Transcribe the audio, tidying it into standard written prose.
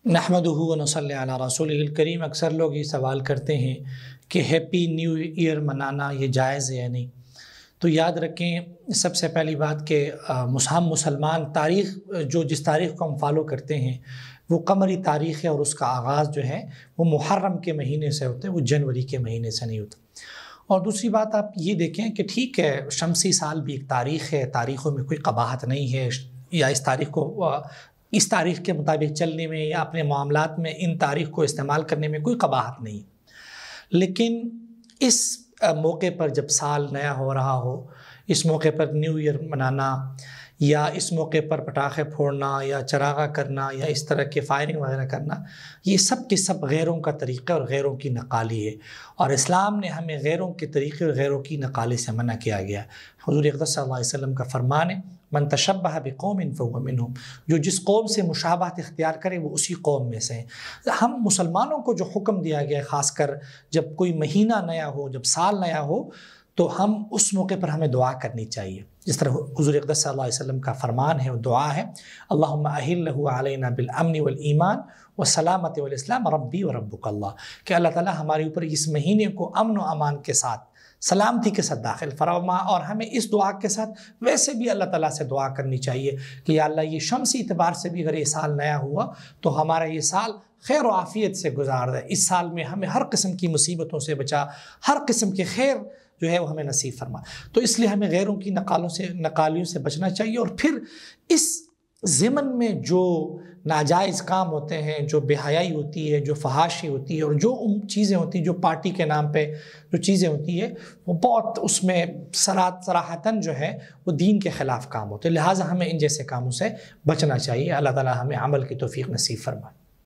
نحمدہ و نصلی علی رسولہ الکریم۔ اکثر لوگ یہ سوال کرتے ہیں کہ ہیپی نیو ایئر منانا یہ جائز ہے یا نہیں؟ تو یاد رکھیں، سب سے پہلی بات کہ ہم مسلمان تاریخ جس تاریخ کو ہم فالو کرتے ہیں وہ قمری تاریخ ہے، اور اس کا آغاز جو ہے وہ محرم کے مہینے سے ہوتا ہے، وہ جنوری کے مہینے سے نہیں ہوتا۔ اور دوسری بات آپ یہ دیکھیں کہ ٹھیک ہے، شمسی سال بھی ایک تاریخ ہے، تاریخوں میں کوئی قباحت نہیں ہے، یا اس تاریخ کے مطابق چلنے میں یا اپنے معاملات میں ان تاریخ کو استعمال کرنے میں کوئی قباحت نہیں۔ لیکن اس موقع پر جب سال نیا ہو رہا ہو، اس موقع پر نیو ایئر منانا، یا اس موقع پر پٹاخے پھوڑنا یا چراغاں کرنا یا اس طرح کے فائرنگ وغیرہ کرنا، یہ سب کے سب غیروں کا طریقہ اور غیروں کی نقالی ہے، اور اسلام نے ہمیں غیروں کے طریقے اور غیروں کی نقالی سے منع کیا گیا۔ حضور اقدس صلی اللہ علیہ وسلم کا فرمان ہے، من تشبہ بقوم فہو منہم، جو جس قوم سے مشابہت اختیار کرے وہ اسی قوم میں سے ہیں۔ ہم مسلمانوں کو جو حکم دیا گیا ہے، خاص کر جب کوئی مہینہ نیا ہو، جب سال نیا ہو، تو ہم اس موقع پر ہمیں دعا کرنی چاہیے، جس طرح حضور اقدس صلی اللہ علیہ وسلم کا فرمان ہے، وہ دعا ہے، اللہم احلہ علینا بالامن والایمان والسلامت والاسلام ربی وربک اللہ، کہ اللہ تعالیٰ ہمارے اوپر اس مہینے کو امن و امان کے ساتھ، سلامتی کے ساتھ داخل فرما، اور ہمیں اس دعا کے ساتھ ویسے بھی اللہ تعالیٰ سے دعا کرنی چاہیے کہ یا اللہ، یہ شمسی اعتبار سے بھی اگر یہ سال نیا ہوا تو ہمارا یہ سال خیر و عافیت سے گزار دے، اس سال میں ہمیں ہر قسم کی مصیبتوں سے بچا، ہر قسم کے خیر جو ہے وہ ہمیں نصیب فرما۔ تو اس لیے ہمیں غیروں کی نقالیوں سے بچنا چاہیے، اور پھر اس ضمن میں جو ناجائز کام ہوتے ہیں، جو بے حیائی ہوتی ہے، جو فحاشی ہوتی ہے، اور جو چیزیں ہوتی ہیں جو پارٹی کے نام پہ جو چیزیں ہوتی ہے، وہ بہت اس میں صراحتاً جو ہے وہ دین کے خلاف کام ہوتے ہیں، لہٰذا ہمیں ان جیسے کاموں سے بچنا چاہیے۔ اللہ تعالیٰ ہمیں عمل کی توفیق نصیب فرمائے۔